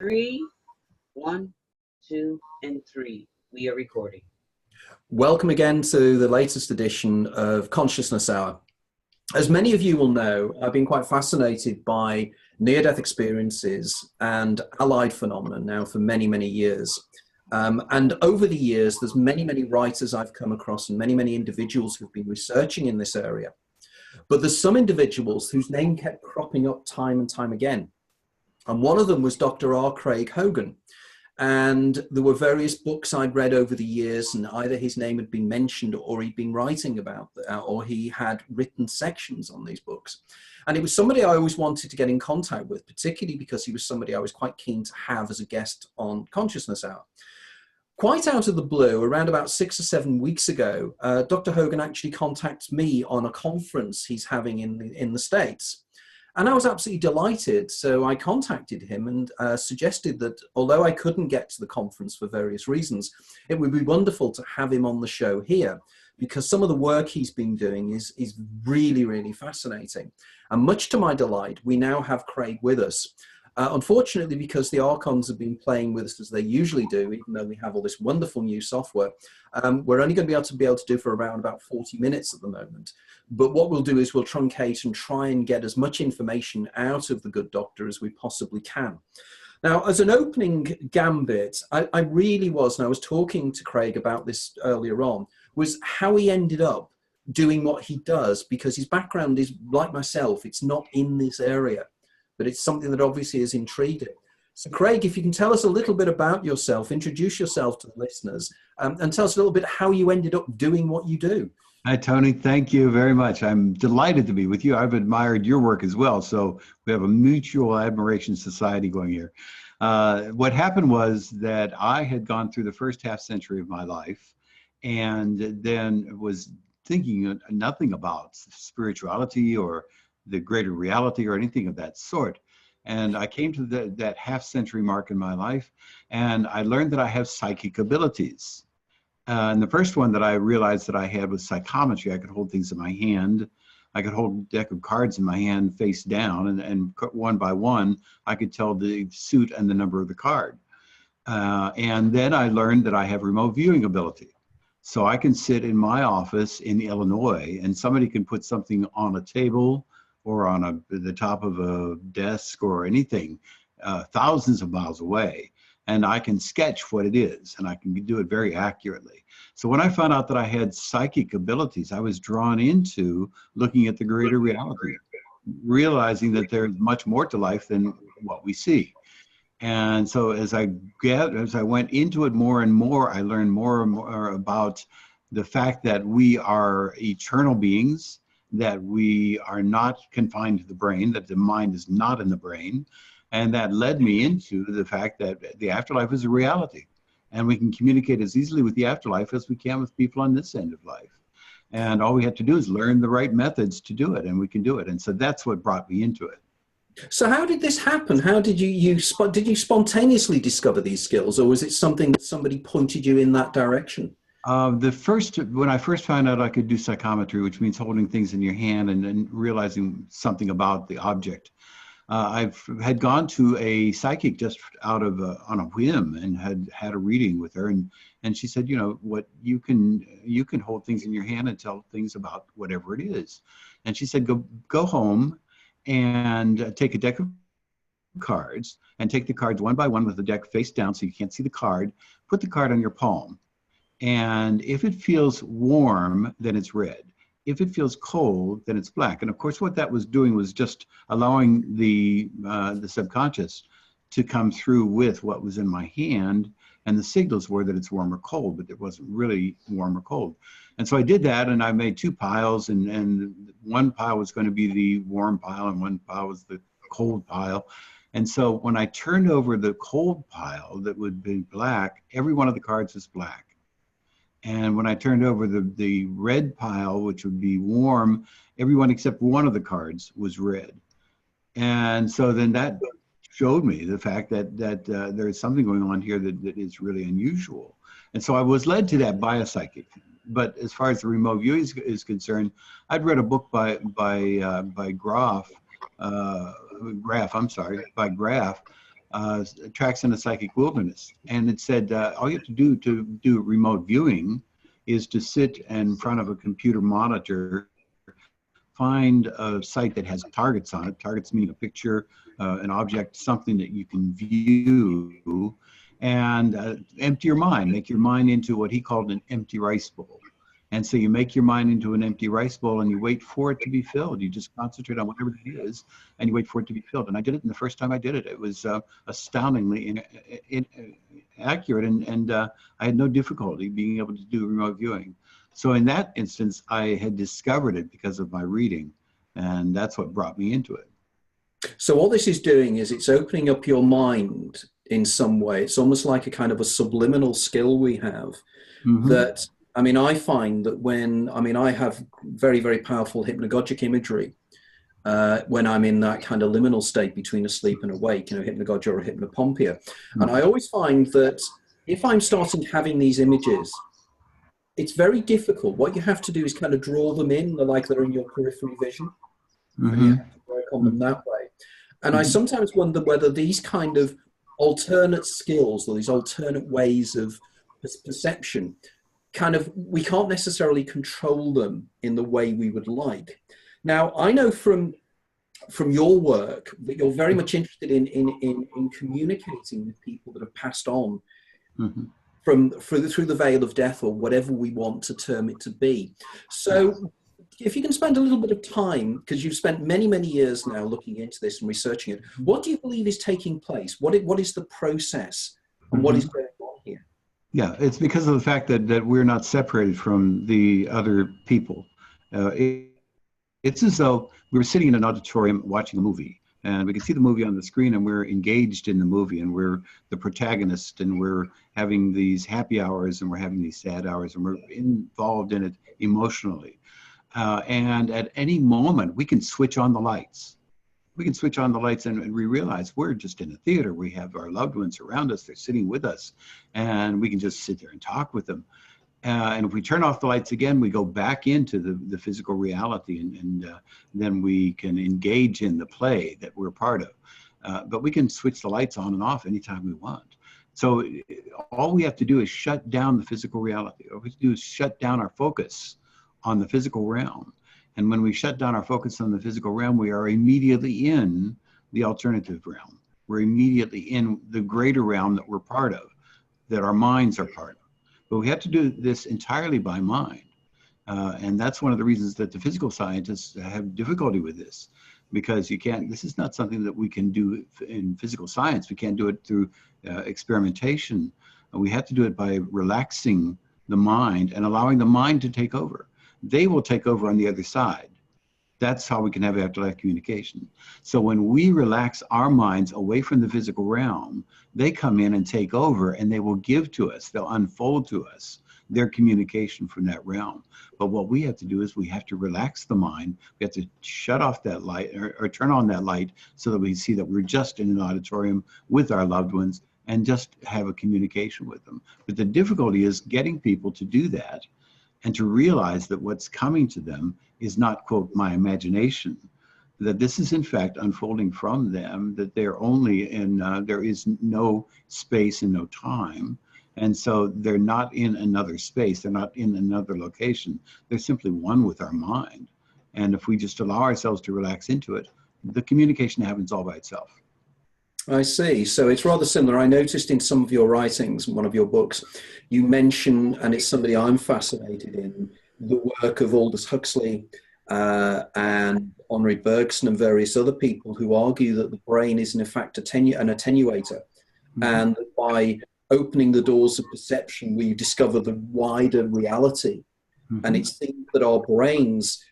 Three, one, two, and three. We are recording. Welcome again to the latest edition of Consciousness Hour. As many of you will know, I've been quite fascinated by near-death experiences and allied phenomena now for many, many years. And over the years, there's many writers I've come across and many individuals who've been researching in this area. But there's some individuals whose name kept cropping up time and time again. And one of them was Dr. R. Craig Hogan. And there were various books I'd read over the years, and either his name had been mentioned or he'd been writing about, or he had written sections on these books. And it was somebody I always wanted to get in contact with, particularly because he was somebody I was quite keen to have as a guest on Consciousness Hour. Quite out of the blue, around about 6 or 7 weeks ago, Dr. Hogan actually contacted me on a conference he's having in the States. And I was absolutely delighted. So I contacted him and suggested that although I couldn't get to the conference for various reasons, it would be wonderful to have him on the show here, because some of the work he's been doing is really fascinating. And much to my delight, we now have Craig with us. Unfortunately, because the Archons have been playing with us as they usually do, even though we have all this wonderful new software, we're only going to be able to do for around about 40 minutes at the moment. But what we'll do is we'll truncate and try and get as much information out of the good doctor as we possibly can. Now, as an opening gambit, I really was, and I was talking to Craig about this earlier on, was how he ended up doing what he does, because his background is, like myself, it's not in this area, but it's something that obviously has intrigued him. So Craig, if you can tell us a little bit about yourself, introduce yourself to the listeners, and tell us a little bit how you ended up doing what you do. Hi, Tony. Thank you very much. I'm delighted to be with you. I've admired your work as well. So we have a mutual admiration society going here. What happened was that I had gone through the first half century of my life and then was thinking nothing about spirituality or the greater reality or anything of that sort. And I came to that half century mark in my life, and I learned that I have psychic abilities. And the first one that I realized that I had was psychometry. I could hold things in my hand. I could hold a deck of cards in my hand face down, and one by one, I could tell the suit and the number of the card. And then I learned that I have remote viewing ability. So I can sit in my office in Illinois, and somebody can put something on a table or on the top of a desk or anything, thousands of miles away. And I can sketch what it is, and I can do it very accurately. So when I found out that I had psychic abilities, I was drawn into looking at the greater reality, realizing that there's much more to life than what we see. And so as I went into it more and more, I learned more and more about the fact that we are eternal beings, that we are not confined to the brain, that the mind is not in the brain. And that led me into the fact that the afterlife is a reality. And we can communicate as easily with the afterlife as we can with people on this end of life. And all we have to do is learn the right methods to do it, and we can do it. And so that's what brought me into it. So how did this happen? How did you spontaneously discover these skills, or was it something that somebody pointed you in that direction? When I first found out I could do psychometry, which means holding things in your hand and realizing something about the object, I had gone to a psychic just out of on a whim, and had a reading with her, and she said, you know, what you can hold things in your hand and tell things about whatever it is. And she said, go home and take a deck of cards and take the cards one by one with the deck face down so you can't see the card. Put the card on your palm, and if it feels warm, then it's red. If it feels cold, then it's black. And of course, what that was doing was just allowing the subconscious to come through with what was in my hand, and the signals were that it's warm or cold, but it wasn't really warm or cold. And so I did that, and I made two piles, and one pile was going to be the warm pile, and one pile was the cold pile. And so when I turned over the cold pile that would be black, every one of the cards was black. And when I turned over the red pile, which would be warm, everyone except one of the cards was red. And so then that showed me the fact that there is something going on here that is really unusual. And so I was led to that by a psychic. But as far as the remote viewing is concerned, I'd read a book by Graff, Tracks in a Psychic Wilderness. And it said, all you have to do remote viewing is to sit in front of a computer monitor, find a site that has targets on it, targets meaning a picture, an object, something that you can view, and empty your mind, make your mind into what he called an empty rice bowl. And so you make your mind into an empty rice bowl and you wait for it to be filled. You just concentrate on whatever it is and you wait for it to be filled. And I did it, and the first time I did it, it was astoundingly accurate, and I had no difficulty being able to do remote viewing. So in that instance, I had discovered it because of my reading, and that's what brought me into it. So what this is doing is it's opening up your mind in some way. It's almost like a kind of a subliminal skill we have that, I mean, I find that when, I mean, I have very, very powerful hypnagogic imagery when I'm in that kind of liminal state between asleep and awake, you know, hypnagogia or hypnopompia. And I always find that if I'm starting having these images, it's very difficult. What you have to do is kind of draw them in, like they're in your periphery vision. And you have to work on them that way. And I sometimes wonder whether these kind of alternate skills or these alternate ways of perception, kind of, we can't necessarily control them in the way we would like. Now, I know from your work that you're very much interested in communicating with people that have passed on through the veil of death, or whatever we want to term it to be. So if you can spend a little bit of time, because you've spent many, many years now looking into this and researching it, what do you believe is taking place? What is the process, and what is going on here? Yeah, it's because of the fact that we're not separated from the other people. It's as though we were sitting in an auditorium watching a movie, and we can see the movie on the screen, and we're engaged in the movie, and we're the protagonist, and we're having these happy hours, and we're having these sad hours, and we're involved in it emotionally. And at any moment, we can switch on the lights. We can switch on the lights, and we realize we're just in a theater. We have our loved ones around us. They're sitting with us, and we can just sit there and talk with them. And if we turn off the lights again, we go back into the physical reality, and then we can engage in the play that we're part of. But we can switch the lights on and off anytime we want. So all we have to do is shut down the physical reality. All we have to do is shut down our focus on the physical realm. And when we shut down our focus on the physical realm, we are immediately in the alternative realm. We're immediately in the greater realm that we're part of, that our minds are part of. But we have to do this entirely by mind. And that's one of the reasons that the physical scientists have difficulty with this, because you can't, this is not something that we can do in physical science. We can't do it through experimentation. We have to do it by relaxing the mind and allowing the mind to take over. They will take over on the other side. That's how we can have afterlife communication. So when we relax our minds away from the physical realm, they come in and take over, and they will give to us, they'll unfold to us their communication from that realm. But what we have to do is we have to relax the mind. We have to shut off that light, or turn on that light, so that we see that we're just in an auditorium with our loved ones and just have a communication with them. But the difficulty is getting people to do that and to realize that what's coming to them is not, quote, my imagination, that this is in fact unfolding from them, that they're only in, there is no space and no time. And so they're not in another space, they're not in another location, they're simply one with our mind. And if we just allow ourselves to relax into it, the communication happens all by itself. I see. So it's rather similar. I noticed in some of your writings, in one of your books, you mention, and it's somebody I'm fascinated in, the work of Aldous Huxley and Henri Bergson and various other people who argue that the brain is in fact an attenuator. And that by opening the doors of perception, we discover the wider reality. And it seems that our brains,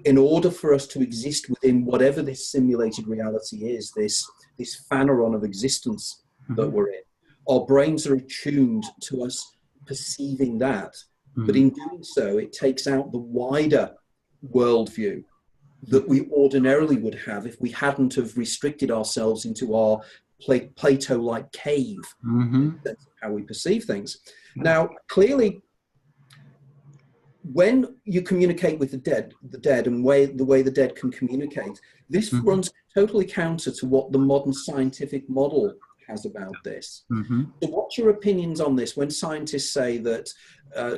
in order for us to exist within whatever this simulated reality is, this phaneron of existence that we're in, our brains are attuned to us perceiving that. But in doing so, it takes out the wider worldview that we ordinarily would have if we hadn't have restricted ourselves into our Plato-like cave in the sense of how we perceive things. Now, clearly, when you communicate with the dead and the way the dead can communicate, this runs totally counter to what the modern scientific model has about this. Mm-hmm. So what's your opinions on this when scientists say that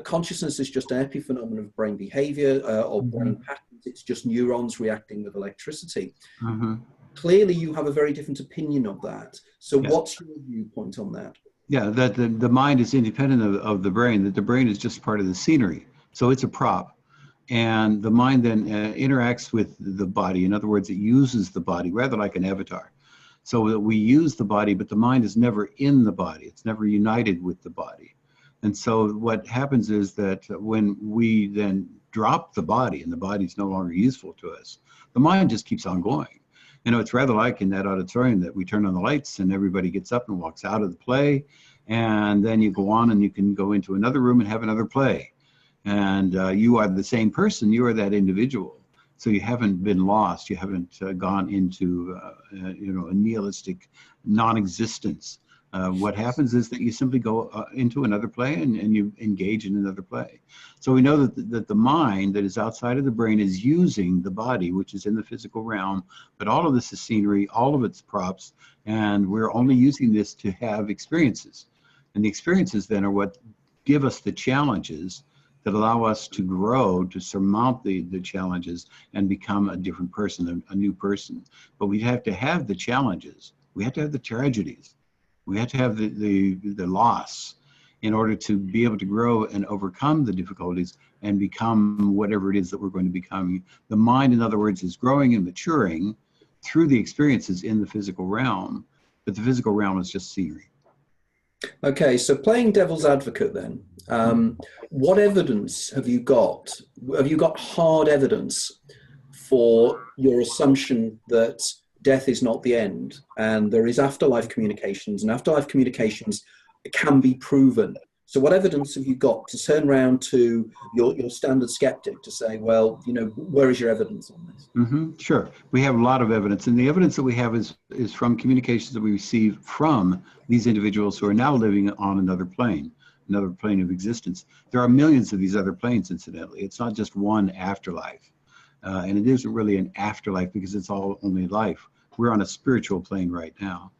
consciousness is just an epiphenomenon of brain behavior or brain patterns, it's just neurons reacting with electricity? Mm-hmm. Clearly you have a very different opinion of that. So Yes. what's your viewpoint on that? Yeah, that the mind is independent of the brain, that the brain is just part of the scenery. So it's a prop. And the mind then interacts with the body. In other words, it uses the body, rather like an avatar. So that we use the body, but the mind is never in the body. It's never united with the body. And so what happens is that when we then drop the body and the body's no longer useful to us, the mind just keeps on going. You know, it's rather like in that auditorium that we turn on the lights and everybody gets up and walks out of the play. And then you go on and you can go into another room and have another play. And you are the same person, you are that individual. So you haven't been lost, you haven't gone into you know, a nihilistic non-existence. What happens is that you simply go into another play and you engage in another play. So we know that the mind that is outside of the brain is using the body, which is in the physical realm, but all of this is scenery, all of it's props, and we're only using this to have experiences. And the experiences then are what give us the challenges that allow us to grow, to surmount the challenges and become a different person, a new person. But we have to have the challenges. We have to have the tragedies. We have to have the loss in order to be able to grow and overcome the difficulties and become whatever it is that we're going to become. The mind, in other words, is growing and maturing through the experiences in the physical realm, but the physical realm is just scenery. Okay, so playing devil's advocate then, what evidence have you got? Have you got hard evidence for your assumption that death is not the end and there is afterlife communications, and afterlife communications can be proven? So what evidence have you got to turn around to your standard skeptic to say, well, you know, where is your evidence on this? Mm-hmm, sure. We have a lot of evidence, and the evidence that we have is from communications that we receive from these individuals who are now living on another plane of existence. There are millions of these other planes, incidentally. It's not just one afterlife. And it isn't really an afterlife because it's all only life. We're on a spiritual plane right now.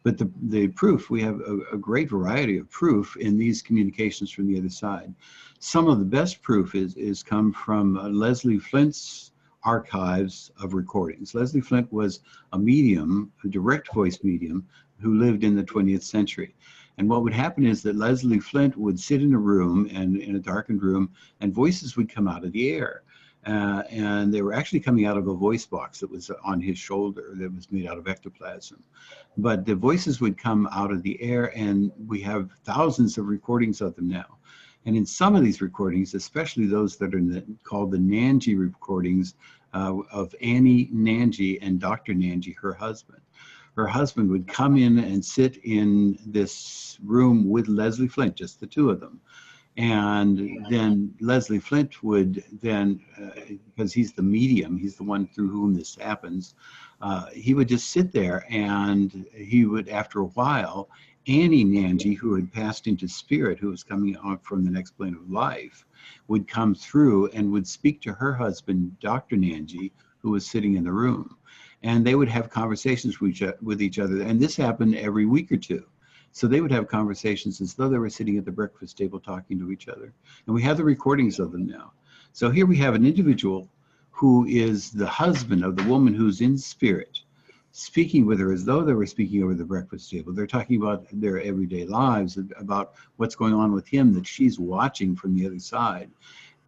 But the proof, we have a great variety of proof in these communications from the other side. Some of the best proof is come from Leslie Flint's archives of recordings. Leslie Flint was a medium, a direct voice medium, who lived in the 20th century. And what would happen is that Leslie Flint would sit in a room, and in a darkened room, and voices would come out of the air. And they were actually coming out of a voice box that was on his shoulder that was made out of ectoplasm. But the voices would come out of the air, and we have thousands of recordings of them now. And in some of these recordings, especially those that are called the Nanji recordings of Annie Nanji and Dr. Nanji, her husband would come in and sit in this room with Leslie Flint, just the two of them. And then Leslie Flint would then, because he's the medium, he's the one through whom this happens, he would just sit there, and he would, after a while, Annie Nanji, who had passed into spirit, who was coming out from the next plane of life, would come through and would speak to her husband, Dr. Nanji, who was sitting in the room. And they would have conversations with each other. And this happened every week or two. So they would have conversations as though they were sitting at the breakfast table talking to each other. And we have the recordings of them now. So here we have an individual who is the husband of the woman who's in spirit, speaking with her as though they were speaking over the breakfast table. They're talking about their everyday lives, about what's going on with him that she's watching from the other side.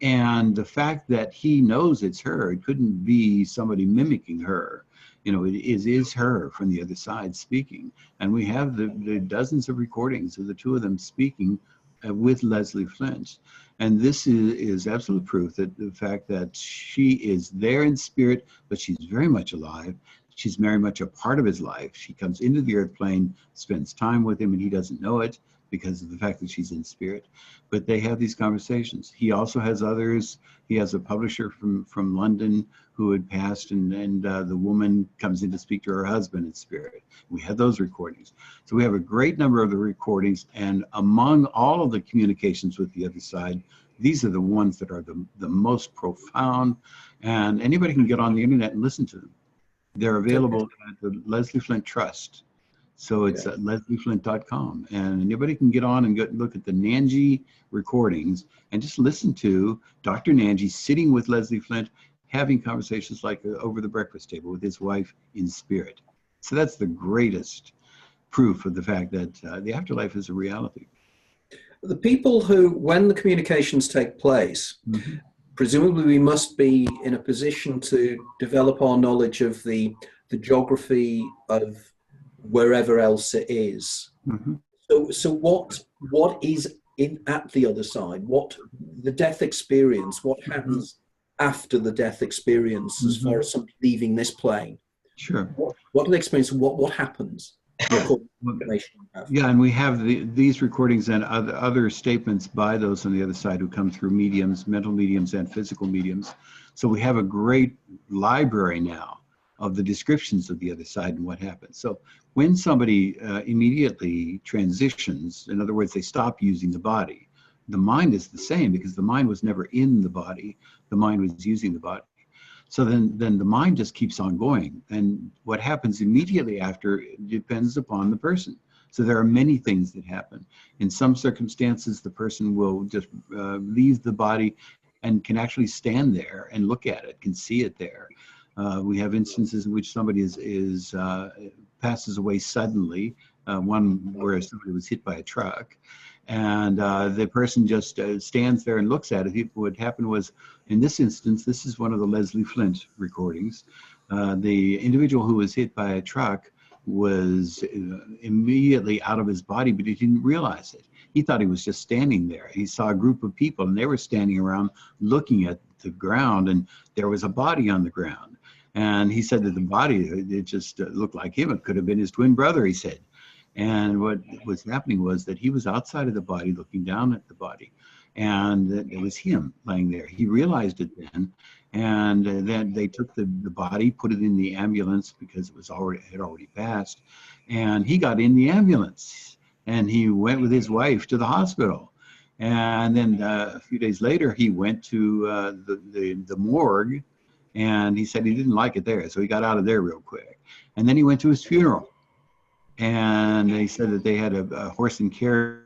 And the fact that he knows it's her, it couldn't be somebody mimicking her. You know, it is her from the other side speaking. And we have the dozens of recordings of the two of them speaking with Leslie Flint. And this is absolute proof that the fact that she is there in spirit, but she's very much alive. She's very much a part of his life. She comes into the earth plane, spends time with him, and he doesn't know it because of the fact that she's in spirit. But they have these conversations. He also has others. He has a publisher from London who had passed, and the woman comes in to speak to her husband in spirit. We had those recordings. So we have a great number of the recordings, and among all of the communications with the other side, these are the ones that are the most profound, and anybody can get on the internet and listen to them. They're available at the Leslie Flint Trust. So it's at leslieflint.com, and anybody can get on and go look at the Nanji recordings and just listen to Dr. Nanji sitting with Leslie Flint, having conversations like over the breakfast table with his wife in spirit. So that's the greatest proof of the fact that the afterlife is a reality. The people who, when the communications take place, presumably we must be in a position to develop our knowledge of the geography of wherever else it is. So what is at the other side? What the death experience? What happens after the death experience, as far as somebody leaving this plane? Sure. What do they experience? What happens? Yeah, and we have these recordings and other statements by those on the other side who come through mediums, mental mediums and physical mediums. So we have a great library now of the descriptions of the other side and what happens. So when somebody immediately transitions, in other words, they stop using the body, the mind is the same because the mind was never in the body. The mind was using the body. So then the mind just keeps on going. And what happens immediately after depends upon the person. So there are many things that happen. In some circumstances, the person will just leave the body and can actually stand there and look at it, can see it there. We have instances in which somebody passes away suddenly, one where somebody was hit by a truck. And the person just stands there and looks at it. What happened was, in this instance, this is one of the Leslie Flint recordings. The individual who was hit by a truck was immediately out of his body, but he didn't realize it. He thought he was just standing there. He saw a group of people, and they were standing around looking at the ground, and there was a body on the ground. And he said that the body, it just looked like him. It could have been his twin brother, he said. And what was happening was that he was outside of the body looking down at the body, and that it was him lying there. He realized it then, and then they took the body, put it in the ambulance because it had already passed, and he got in the ambulance and he went with his wife to the hospital. And then a few days later, he went to the morgue, and he said he didn't like it there, so he got out of there real quick. And then he went to his funeral. And they said that they had a horse and carriage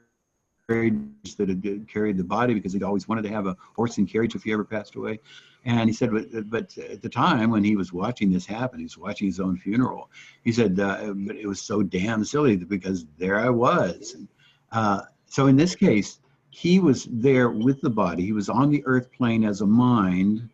that had carried the body because he'd always wanted to have a horse and carriage if he ever passed away. And he said, but at the time when he was watching this happen, he was watching his own funeral, he said, but it was so damn silly because there I was. So in this case, he was there with the body. He was on the earth plane as a mind,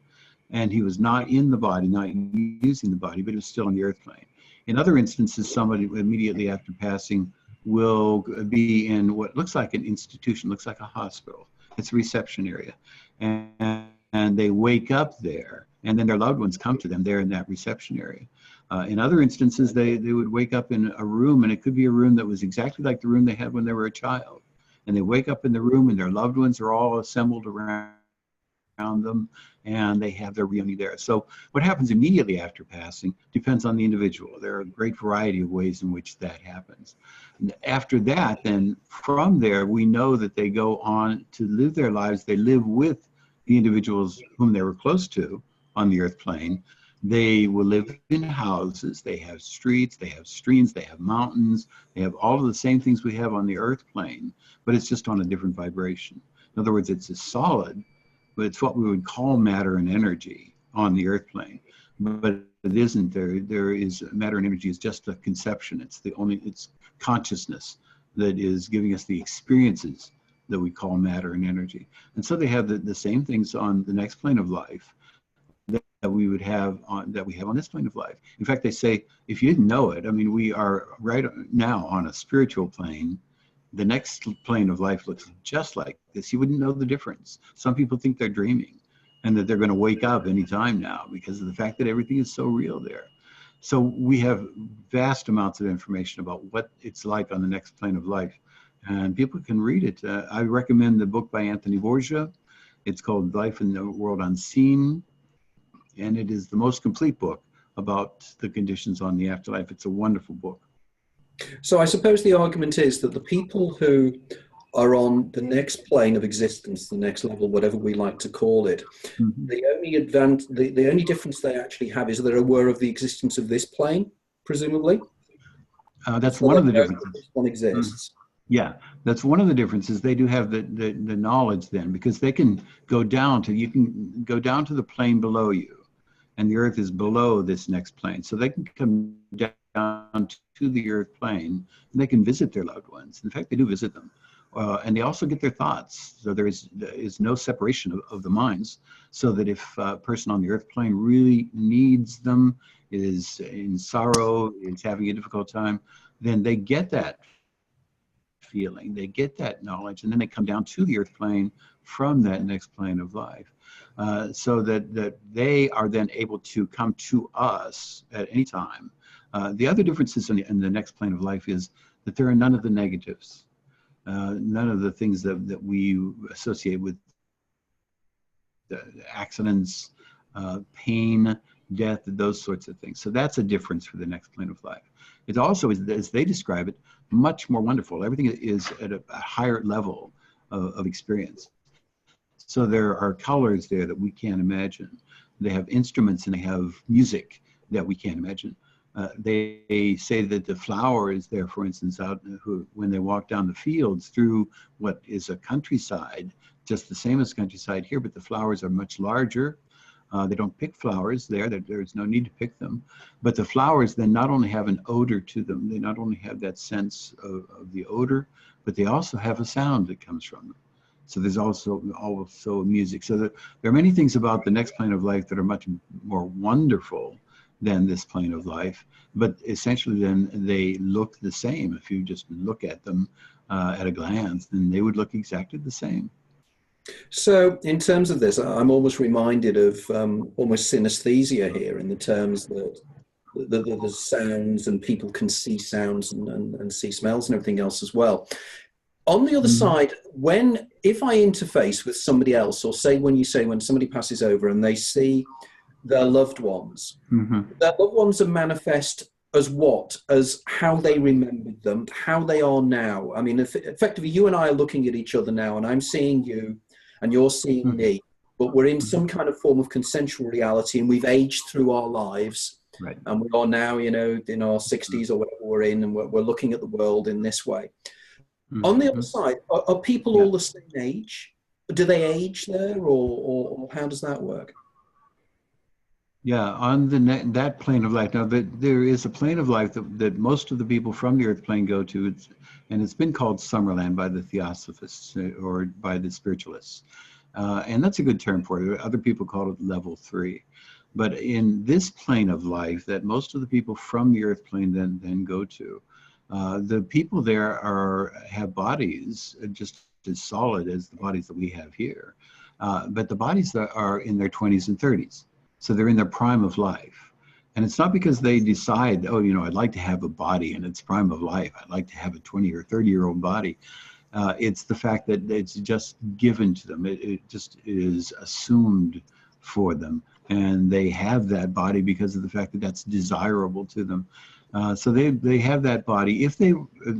and he was not in the body, not using the body, but he was still on the earth plane. In other instances, somebody immediately after passing will be in what looks like an institution, looks like a hospital. It's a reception area. And they wake up there, and then their loved ones come to them there in that reception area. In other instances, they would wake up in a room, and it could be a room that was exactly like the room they had when they were a child. And they wake up in the room, and their loved ones are all assembled around them, and they have their reunion there. So what happens immediately after passing depends on the individual. There are a great variety of ways in which that happens. And after that, then from there, we know that they go on to live their lives. They live with the individuals whom they were close to on the earth plane. They will live in houses. They have streets, they have streams, they have mountains. They have all of the same things we have on the earth plane, but it's just on a different vibration. In other words, it's a solid, but it's what we would call matter and energy on the earth plane. But it isn't. There is matter and energy is just a conception. It's consciousness that is giving us the experiences that we call matter and energy. And so they have the same things on the next plane of life that we would have on this plane of life. In fact, they say, if you didn't know it, I mean, we are right now on a spiritual plane. The next plane of life looks just like this. You wouldn't know the difference. Some people think they're dreaming and that they're going to wake up anytime now because of the fact that everything is so real there. So we have vast amounts of information about what it's like on the next plane of life. And people can read it. I recommend the book by Anthony Borgia. It's called Life in the World Unseen. And it is the most complete book about the conditions on the afterlife. It's a wonderful book. So I suppose the argument is that the people who are on the next plane of existence, the next level, whatever we like to call it, the only difference they actually have is they're aware of the existence of this plane, presumably? That's So one of they the know that differences. this one exists. Yeah, that's one of the differences. They do have the knowledge then, because they can go down to, you can go down to the plane below you, and the Earth is below this next plane. So they can come down to the Earth plane, and they can visit their loved ones. In fact, they do visit them. And they also get their thoughts. So there is no separation of the minds, so that if a person on the Earth plane really needs them, is in sorrow, is having a difficult time, then they get that feeling, they get that knowledge, and then they come down to the Earth plane from that next plane of life. So that they are then able to come to us at any time. The other differences in the next plane of life is that there are none of the negatives, none of the things that we associate with accidents, pain, death, those sorts of things. So that's a difference for the next plane of life. It also is, as they describe it, much more wonderful. Everything is at a higher level of experience. So there are colors there that we can't imagine. They have instruments and they have music that we can't imagine. They say that the flowers there, for instance, when they walk down the fields through what is a countryside, just the same as countryside here, but the flowers are much larger. They don't pick flowers there. There's no need to pick them. But the flowers then not only have an odor to them, they not only have that sense of the odor, but they also have a sound that comes from them. So there's also music. So there are many things about the next plane of life that are much more wonderful than this plane of life. But essentially then they look the same. If you just look at them at a glance, then they would look exactly the same. So, in terms of this, I'm almost reminded of almost synesthesia here, in the terms that the sounds, and people can see sounds and see smells and everything else as well. On the other side, if I interface with somebody else, or say when somebody passes over and they see their loved ones, their loved ones are manifest as what? As how they remembered them, how they are now. I mean, effectively, you and I are looking at each other now, and I'm seeing you, and you're seeing me, but we're in some kind of form of consensual reality, and we've aged through our lives, right. And we are now, in our 60s or whatever we're in, and we're looking at the world in this way. On the other side, are people all the same age? Do they age there, or how does that work? Yeah, on that plane of life. Now, there is a plane of life that most of the people from the Earth plane go to, and it's been called Summerland by the Theosophists or by the spiritualists. And that's a good term for it. Other people call it level 3. But in this plane of life that most of the people from the Earth plane then go to, the people there have bodies just as solid as the bodies that we have here. But the bodies that are in their 20s and 30s. So they're in their prime of life. And it's not because they decide, I'd like to have a body in its prime of life. I'd like to have a 20 or 30-year-old body. It's the fact that it's just given to them. It just is assumed for them. And they have that body because of the fact that that's desirable to them. So they have that body. If they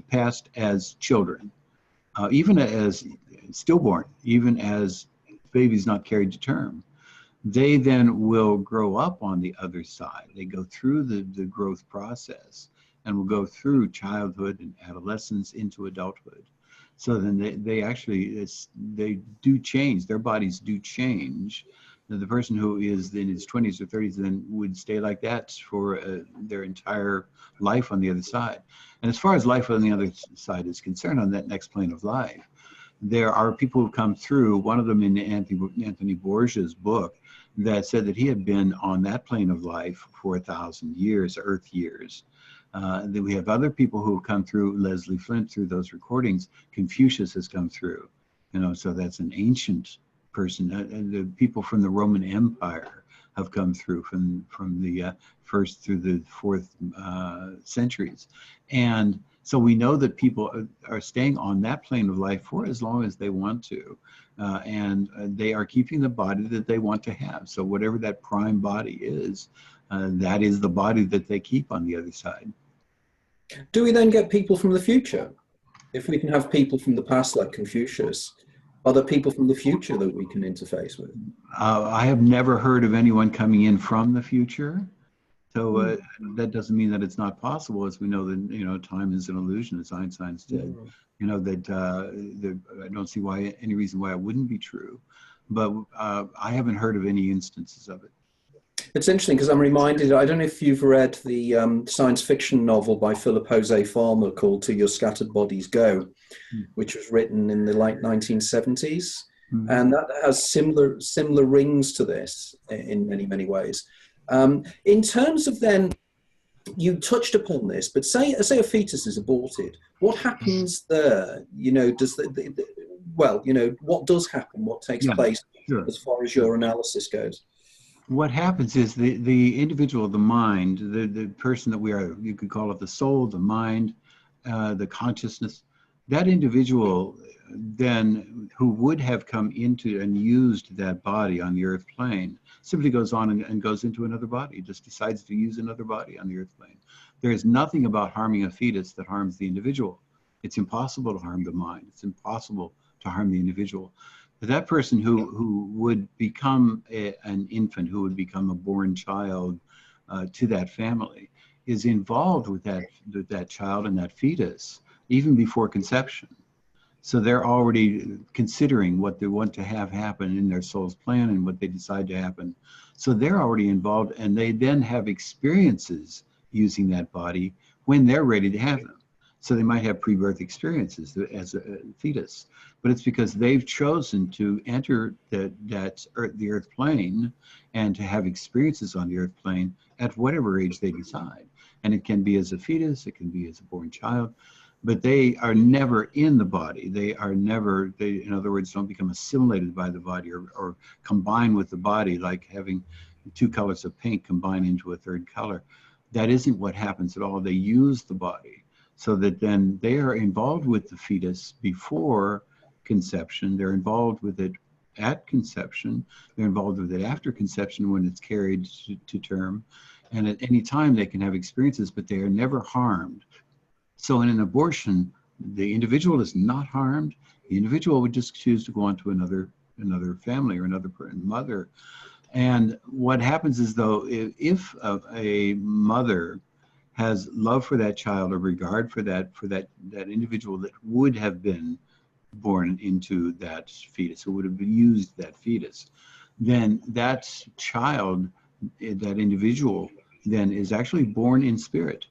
passed as children, even as stillborn, even as babies not carried to term, they then will grow up on the other side. They go through the growth process and will go through childhood and adolescence into adulthood. So then they do change. Their bodies do change. The person who is in his 20s or 30s then would stay like that for their entire life on the other side. And as far as life on the other side is concerned, on that next plane of life, there are people who come through, one of them in Anthony Borgia's book, that said that he had been on that plane of life for 1,000 years, Earth years. Then we have other people who have come through, Leslie Flint, through those recordings. Confucius has come through, so that's an ancient person. And the people from the Roman Empire have come through from the 1st through the 4th centuries. And so we know that people are staying on that plane of life for as long as they want to. And they are keeping the body that they want to have. So whatever that prime body is, that is the body that they keep on the other side. Do we then get people from the future? If we can have people from the past like Confucius, are there people from the future that we can interface with? I have never heard of anyone coming in from the future. So that doesn't mean that it's not possible, as we know that, you know, time is an illusion, as Einstein said. You know, that I don't see any reason why it wouldn't be true, but I haven't heard of any instances of it. It's interesting because I'm reminded, I don't know if you've read the science fiction novel by Philip Jose Farmer called To Your Scattered Bodies Go, which was written in the late 1970s. And that has similar rings to this in many, many ways. In terms of then, you touched upon this, but say a fetus is aborted, what happens there? You know, well, you know, what does happen? What takes place as far as your analysis goes? What happens is the individual, the mind, the person that we are, you could call it the soul, the mind, the consciousness, that individual then who would have come into and used that body on the earth plane simply goes on and goes into another body, just decides to use another body on the earth plane. There is nothing about harming a fetus that harms the individual. It's impossible to harm the mind. It's impossible to harm the individual. But that person who would become an infant, who would become a born child to that family, is involved with that child and that fetus even before conception. So they're already considering what they want to have happen in their soul's plan and what they decide to happen. So they're already involved, and they then have experiences using that body when they're ready to have them. So they might have pre-birth experiences as a fetus, but it's because they've chosen to enter the earth plane and to have experiences on the earth plane at whatever age they decide. And it can be as a fetus, it can be as a born child, but they are never in the body. They are never, in other words, don't become assimilated by the body or combine with the body, like having two colors of paint combine into a third color. That isn't what happens at all. They use the body so that then they are involved with the fetus before conception. They're involved with it at conception. They're involved with it after conception when it's carried to term. And at any time they can have experiences, but they are never harmed. So in an abortion, the individual is not harmed. The individual would just choose to go on to another family or another mother. And what happens is, though, if a mother has love for that child or regard for that individual that would have been born into that fetus, who would have used that fetus, then that child, that individual, then is actually born in spirit.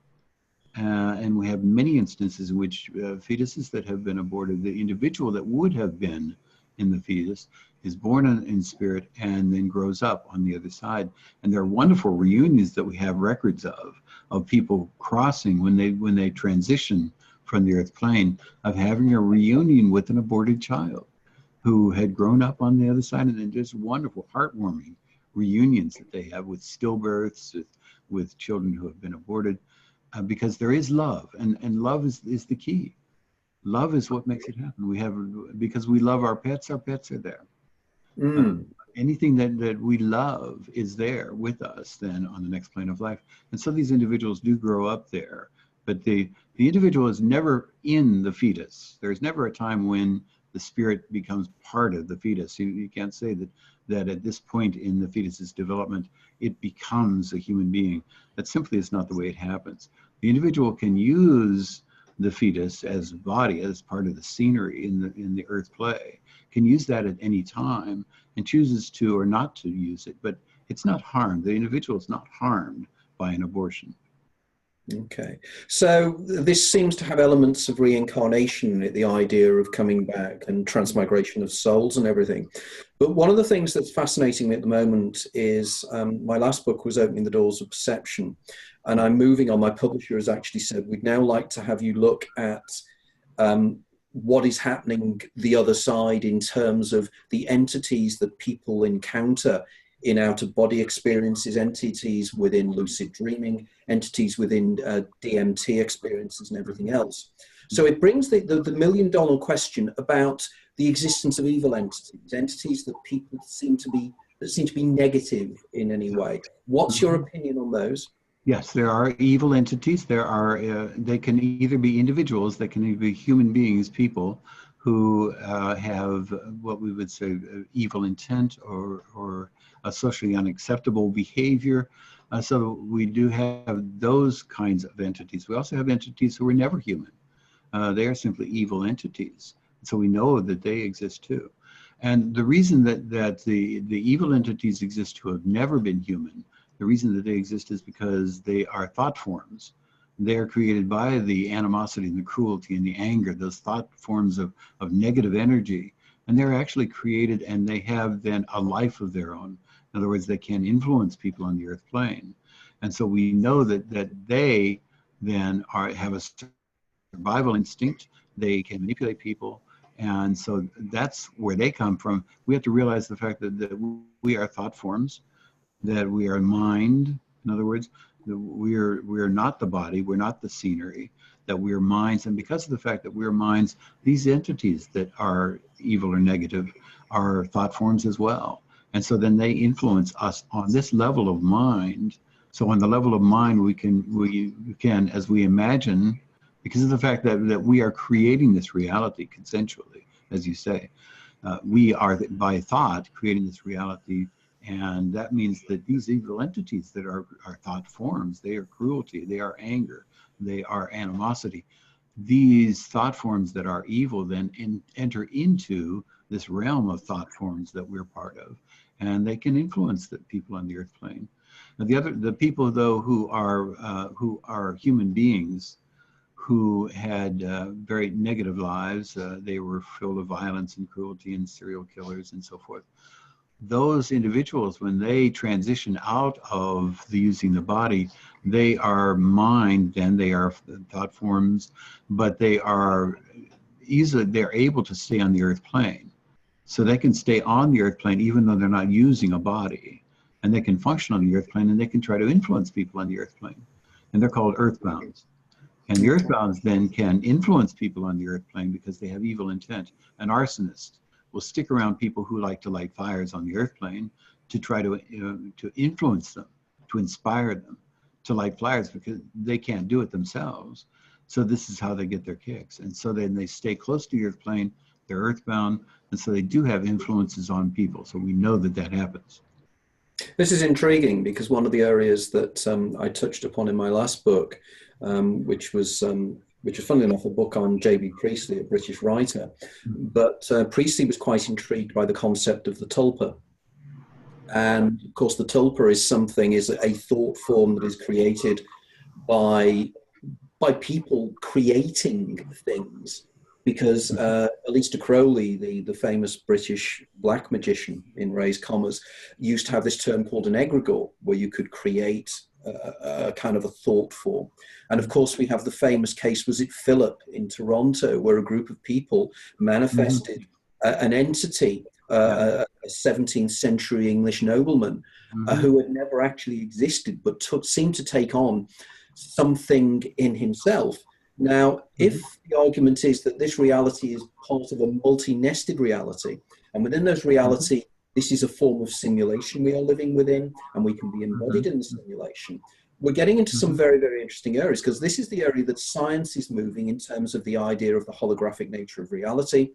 And we have many instances in which fetuses that have been aborted, the individual that would have been in the fetus is born in spirit and then grows up on the other side. And there are wonderful reunions that we have records of people crossing when they transition from the earth plane, of having a reunion with an aborted child who had grown up on the other side, and then just wonderful, heartwarming reunions that they have with stillbirths, with children who have been aborted. Because there is love, and love is the key. Love is what makes it happen. Because we love our pets are there. Anything that we love is there with us then on the next plane of life. And so these individuals do grow up there, but the individual is never in the fetus. There's never a time when the spirit becomes part of the fetus. You can't say that at this point in the fetus's development, it becomes a human being. That simply is not the way it happens. The individual can use the fetus as body, as part of the scenery in the earth play, can use that at any time and chooses to or not to use it, but it's not harmed. The individual is not harmed by an abortion. Okay, so this seems to have elements of reincarnation in it, the idea of coming back and transmigration of souls and everything. But one of the things that's fascinating me at the moment is my last book was Opening the Doors of Perception, and I'm moving on. My publisher has actually said, we'd now like to have you look at what is happening the other side in terms of the entities that people encounter in out-of-body experiences, entities within lucid dreaming, entities within DMT experiences and everything else. So it brings the million-dollar question about the existence of evil entities, entities that people seem to be negative in any way. What's your opinion on those? Yes, there are evil entities. There are, they can either be individuals, they can either be human beings, people who have what we would say evil intent or a socially unacceptable behavior. So we do have those kinds of entities. We also have entities who are never human. They are simply evil entities. So we know that they exist too. And the reason that the evil entities exist who have never been human, the reason that they exist is because they are thought forms. They are created by the animosity and the cruelty and the anger, those thought forms of negative energy. And they're actually created, and they have then a life of their own. In other words, they can influence people on the earth plane. And so we know that they then have a survival instinct. They can manipulate people. And so that's where they come from. We have to realize the fact that we are thought forms, that we are mind. In other words, we are not the body, we're not the scenery, that we are minds. And because of the fact that we're minds, these entities that are evil or negative are thought forms as well. And so then they influence us on this level of mind. So on the level of mind, we can, as we imagine, because of the fact that we are creating this reality consensually, as you say, we are by thought creating this reality. And that means that these evil entities that are thought forms, they are cruelty, they are anger, they are animosity. These thought forms that are evil then enter into this realm of thought forms that we're part of, and they can influence the people on the earth plane. Now the people though who are human beings, who had very negative lives, they were filled with violence and cruelty and serial killers and so forth. Those individuals, when they transition out of the using the body, they are mind, then they are thought forms, but they're able to stay on the earth plane. So they can stay on the earth plane even though they're not using a body, and they can function on the earth plane, and they can try to influence people on the earth plane. And they're called earthbounds. And the earthbounds then can influence people on the earth plane because they have evil intent. An arsonist will stick around people who like to light fires on the earth plane to try to influence them, to inspire them to light fires, because they can't do it themselves. So this is how they get their kicks. And so then they stay close to the earth plane, they're earthbound, and so they do have influences on people. So we know that happens. This is intriguing because one of the areas that I touched upon in my last book, which was funnily enough a book on J.B. Priestley, a British writer, but Priestley was quite intrigued by the concept of the tulpa. And of course the tulpa is a thought form that is created by people creating things, because Aleister Crowley, the famous British black magician, in raised commas, used to have this term called an egregore, where you could create a kind of a thought form. And of course we have the famous case, was it Philip in Toronto, where a group of people manifested an entity, a 17th century English nobleman who had never actually existed, but seemed to take on something in himself. Now, if the argument is that this reality is part of a multi-nested reality, and within those reality, this is a form of simulation we are living within, and we can be embodied in the simulation, we're getting into some very, very interesting areas, because this is the area that science is moving in terms of the idea of the holographic nature of reality,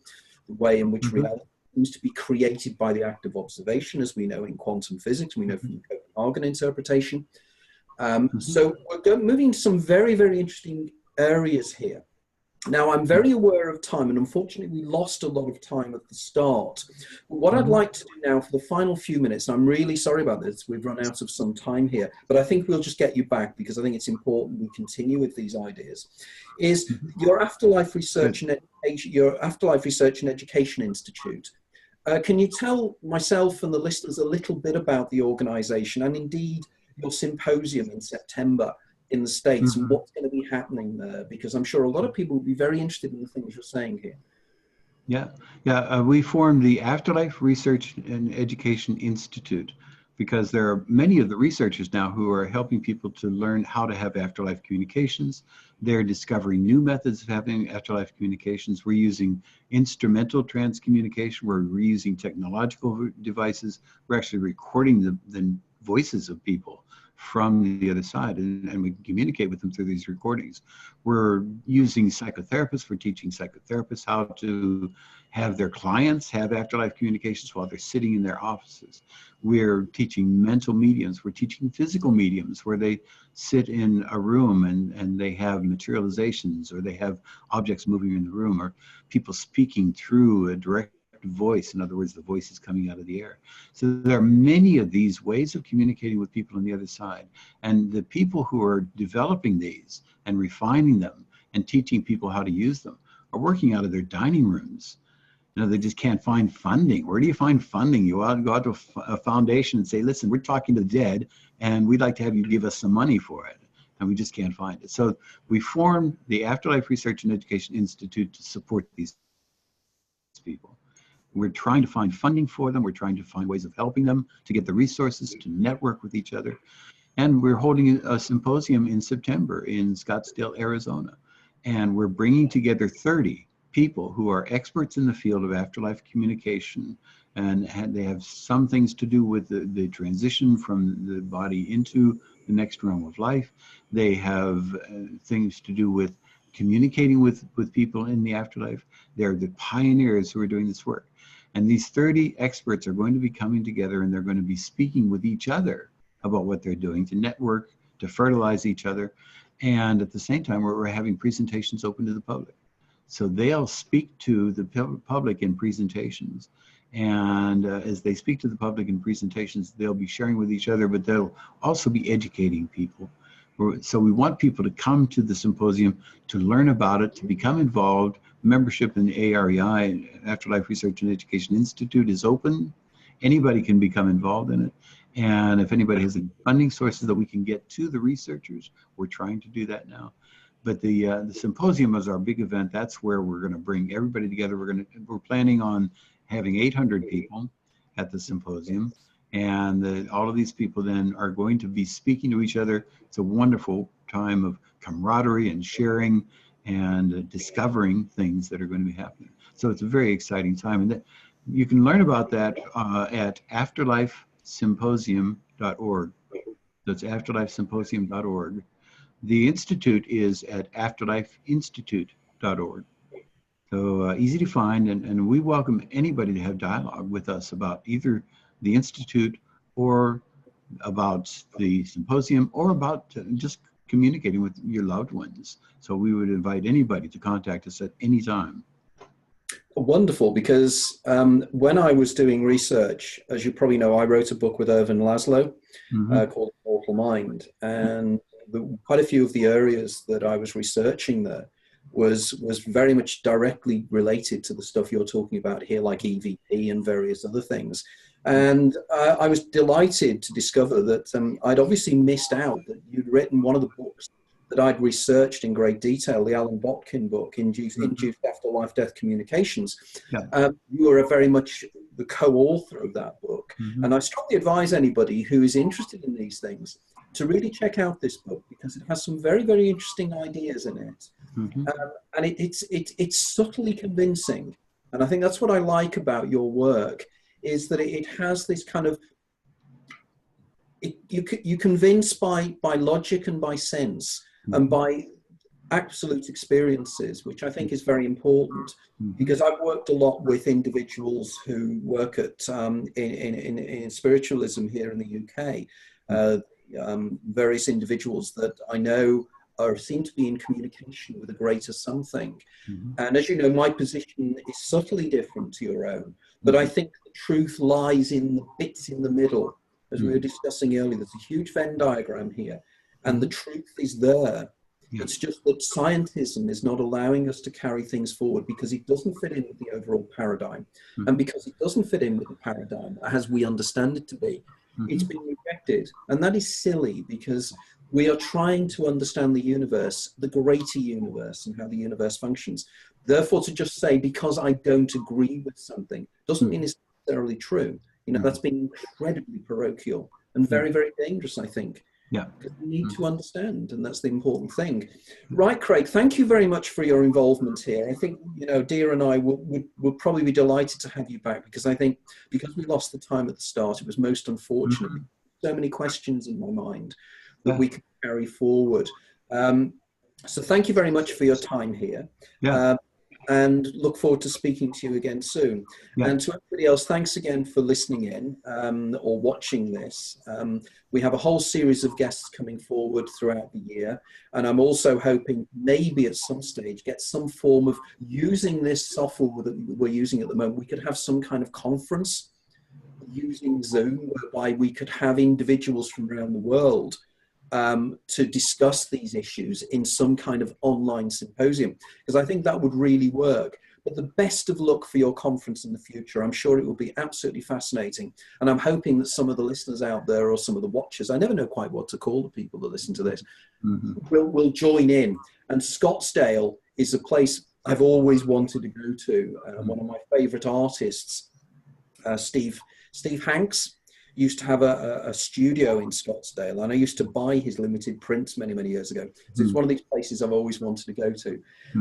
the way in which reality seems to be created by the act of observation, as we know in quantum physics, we know from the Copenhagen interpretation. So we're moving to some very, very interesting areas here. Now, I'm very aware of time, and unfortunately we lost a lot of time at the start. What I'd like to do now for the final few minutes, and I'm really sorry about this, we've run out of some time here, but I think we'll just get you back, because I think it's important we continue with these ideas, is your Afterlife Research and Education Institute. Can you tell myself and the listeners a little bit about the organization, and indeed your symposium in September in the States, and what's going to be happening there? Because I'm sure a lot of people will be very interested in the things you're saying here. We formed the Afterlife Research and Education Institute because there are many of the researchers now who are helping people to learn how to have afterlife communications. They're discovering new methods of having afterlife communications. We're using instrumental transcommunication. We're reusing technological devices. We're actually recording the voices of people from the other side, and we communicate with them through these recordings. We're using psychotherapists. We're teaching psychotherapists how to have their clients have afterlife communications while they're sitting in their offices. We're teaching mental mediums. We're teaching physical mediums where they sit in a room and they have materializations, or they have objects moving in the room, or people speaking through a direct voice. In other words, the voice is coming out of the air. So there are many of these ways of communicating with people on the other side. And the people who are developing these and refining them and teaching people how to use them are working out of their dining rooms. You know, they just can't find funding. Where do you find funding? You go out to a foundation and say, listen, we're talking to the dead, and we'd like to have you give us some money for it. And we just can't find it. So we formed the Afterlife Research and Education Institute to support these people. We're trying to find funding for them. We're trying to find ways of helping them to get the resources to network with each other. And we're holding a symposium in September in Scottsdale, Arizona. And we're bringing together 30 people who are experts in the field of afterlife communication, and they have some things to do with the transition from the body into the next realm of life. They have things to do with communicating with people in the afterlife. They're the pioneers who are doing this work. And these 30 experts are going to be coming together, and they're going to be speaking with each other about what they're doing to network, to fertilize each other. And at the same time, we're having presentations open to the public. So they'll speak to the public in presentations. And as they speak to the public in presentations, they'll be sharing with each other, but they'll also be educating people. So we want people to come to the symposium to learn about it, to become involved. Membership in the AREI, Afterlife Research and Education Institute, is open. Anybody can become involved in it. And if anybody has any funding sources that we can get to the researchers, we're trying to do that now. But the symposium is our big event. That's where we're going to bring everybody together. We're planning on having 800 people at the symposium. And all of these people then are going to be speaking to each other. It's a wonderful time of camaraderie and sharing and discovering things that are going to be happening. So it's a very exciting time. And you can learn about that at afterlifesymposium.org. That's afterlifesymposium.org. The institute is at afterlifeinstitute.org. So easy to find, and we welcome anybody to have dialogue with us about either the institute or about the symposium or about just communicating with your loved ones. So we would invite anybody to contact us at any time. Wonderful, because when I was doing research, as you probably know, I wrote a book with Ervin Laszlo called Mortal Mind, and quite a few of the areas that I was researching there was very much directly related to the stuff you're talking about here, like EVP and various other things. And I was delighted to discover that I'd obviously missed out that you'd written one of the books that I'd researched in great detail, the Alan Botkin book, Induced After Life-Death Communications. Yeah. You are very much the co-author of that book. And I strongly advise anybody who is interested in these things to really check out this book, because it has some very, very interesting ideas in it. And it's subtly convincing. And I think that's what I like about your work, is that it has this kind of, you convince by logic and by sense and by absolute experiences, which I think is very important, because I've worked a lot with individuals who work at in spiritualism here in the UK. Various individuals that I know seem to be in communication with a greater something. And as you know, my position is subtly different to your own, but I think the truth lies in the bits in the middle. As we were discussing earlier, there's a huge Venn diagram here, and the truth is there. It's just that scientism is not allowing us to carry things forward because it doesn't fit in with the overall paradigm. And because it doesn't fit in with the paradigm as we understand it to be, it's been rejected. And that is silly, because we are trying to understand the universe, the greater universe, and how the universe functions. Therefore, to just say, because I don't agree with something, doesn't mean it's necessarily true. You know, that's been incredibly parochial and very, very dangerous, I think. Yeah. Because we need to understand, and that's the important thing. Right, Craig, thank you very much for your involvement here. I think, you know, Dia and I would probably be delighted to have you back, because I think because we lost the time at the start, it was most unfortunate. so many questions in my mind that Yeah. we can carry forward. So thank you very much for your time here. Yeah. And look forward to speaking to you again soon. Yeah. And to everybody else, thanks again for listening in or watching this. We have a whole series of guests coming forward throughout the year. And I'm also hoping maybe at some stage get some form of using this software that we're using at the moment. We could have some kind of conference using Zoom whereby we could have individuals from around the world to discuss these issues in some kind of online symposium, because I think that would really work. But the best of luck for your conference in the future. I'm sure it will be absolutely fascinating. And I'm hoping that some of the listeners out there or some of the watchers, I never know quite what to call the people that listen to this, will join in. And Scottsdale is a place I've always wanted to go to. One of my favorite artists, Steve Hanks, used to have a studio in Scottsdale, and I used to buy his limited prints many, many years ago. So it's one of these places I've always wanted to go to.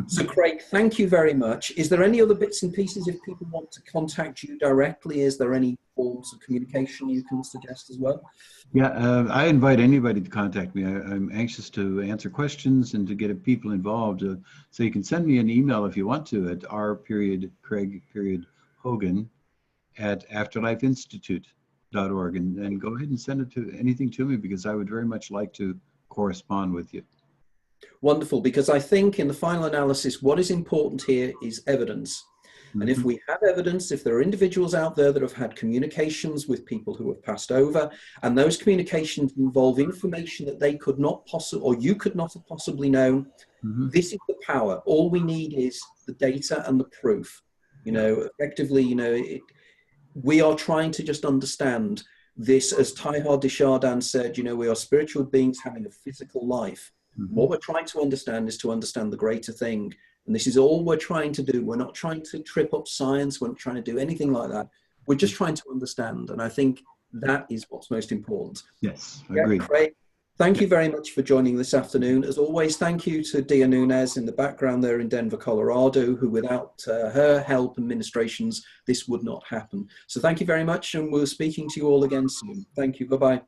So Craig, thank you very much. Is there any other bits and pieces if people want to contact you directly? Is there any forms of communication you can suggest as well? Yeah, I invite anybody to contact me. I'm anxious to answer questions and to get people involved. So you can send me an email if you want to at r.craig.hogan@afterlifeinstitute.org, and go ahead and send it to anything to me, because I would very much like to correspond with you. Wonderful, because I think in the final analysis, what is important here is evidence. And if we have evidence, if there are individuals out there that have had communications with people who have passed over, and those communications involve information that they could not possibly, or you could not have possibly known, this is the power. All we need is the data and the proof. You know, effectively, you know, we are trying to just understand this, as Teilhard de Chardin said, you know, we are spiritual beings having a physical life. What we're trying to understand is to understand the greater thing. And this is all we're trying to do. We're not trying to trip up science. We're not trying to do anything like that. We're just trying to understand. And I think that is what's most important. Yes, I agree. Craig, thank you very much for joining this afternoon. As always, thank you to Dia Nunez in the background there in Denver, Colorado, who without her help and ministrations, this would not happen. So thank you very much. And we're speaking to you all again soon. Thank you. Bye-bye.